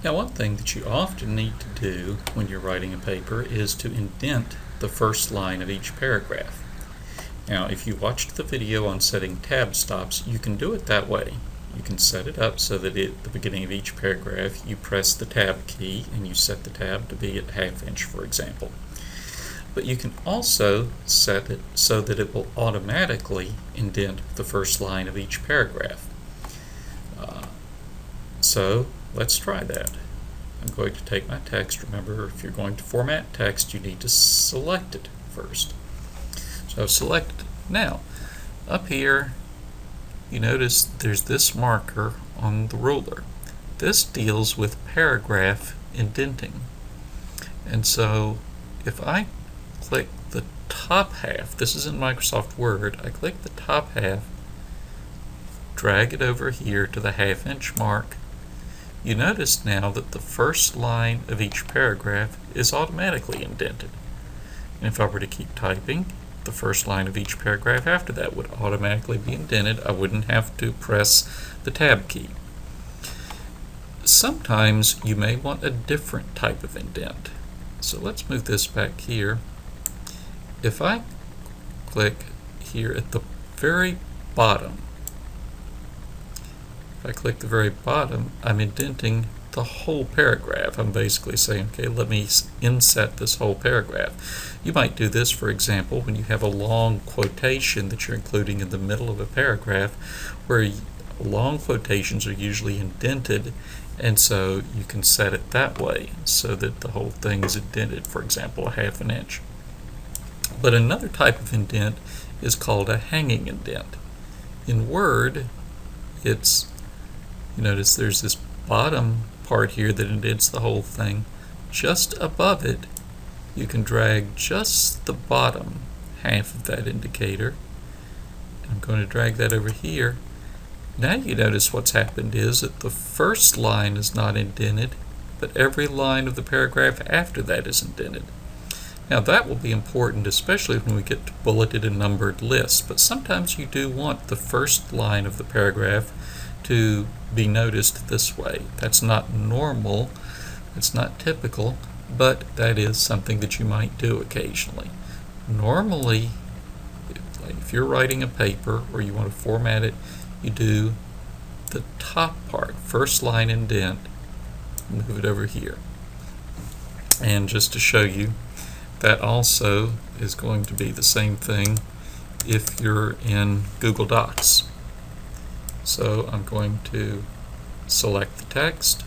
Now, one thing that you often need to do when you're writing a paper is to indent the first line of each paragraph. Now, if you watched the video on setting tab stops, you can do it that way. You can set it up so that at the beginning of each paragraph you press the tab key and you set the tab to be at ½ inch, for example. But you can also set it so that it will automatically indent the first line of each paragraph. So let's try that. I'm going to take my text. Remember, if you're going to format text, you need to select it first. So I've selected it. Now, up here, you notice there's this marker on the ruler. This deals with paragraph indenting. And so if I click the top half, this is in Microsoft Word, I click the top half, drag it over here to the ½ inch mark, you notice now that the first line of each paragraph is automatically indented. And if I were to keep typing, the first line of each paragraph after that would automatically be indented. I wouldn't have to press the tab key. Sometimes you may want a different type of indent. So let's move this back here. If I click here at the very bottom, if I click the very bottom, I'm indenting the whole paragraph. I'm basically saying, okay, let me inset this whole paragraph. You might do this, for example, when you have a long quotation that you're including in the middle of a paragraph, where long quotations are usually indented, and so you can set it that way so that the whole thing is indented, for example, ½ inch. But another type of indent is called a hanging indent. In Word, it's, you notice there's this bottom part here that indents the whole thing. Just above it, you can drag just the bottom half of that indicator. I'm going to drag that over here. Now you notice what's happened is that the first line is not indented, but every line of the paragraph after that is indented. Now that will be important, especially when we get to bulleted and numbered lists, but sometimes you do want the first line of the paragraph to be noticed this way. That's not normal, it's not typical, but that is something that you might do occasionally. Normally, if you're writing a paper or you want to format it, you do the top part, first line indent, move it over here. And just to show you, that also is going to be the same thing if you're in Google Docs. So I'm going to select the text.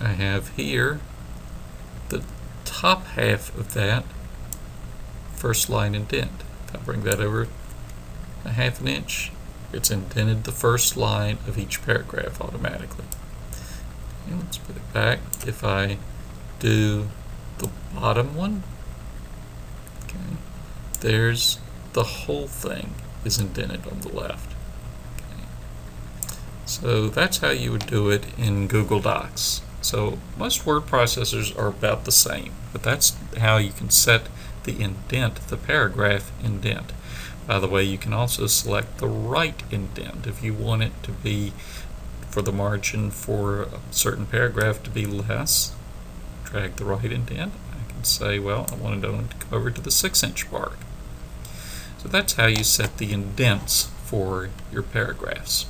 I have here the top half of that first line indent. If I bring that over ½ inch, it's indented the first line of each paragraph automatically. And let's put it back. If I do the bottom one, okay, there's the whole thing is indented on the left. So that's how you would do it in Google Docs. So most word processors are about the same, but that's how you can set the indent, the paragraph indent. By the way, you can also select the right indent if you want it to be, for the margin for a certain paragraph to be less. Drag the right indent. I can say, well, I want it to come over to the 6-inch mark. So that's how you set the indents for your paragraphs.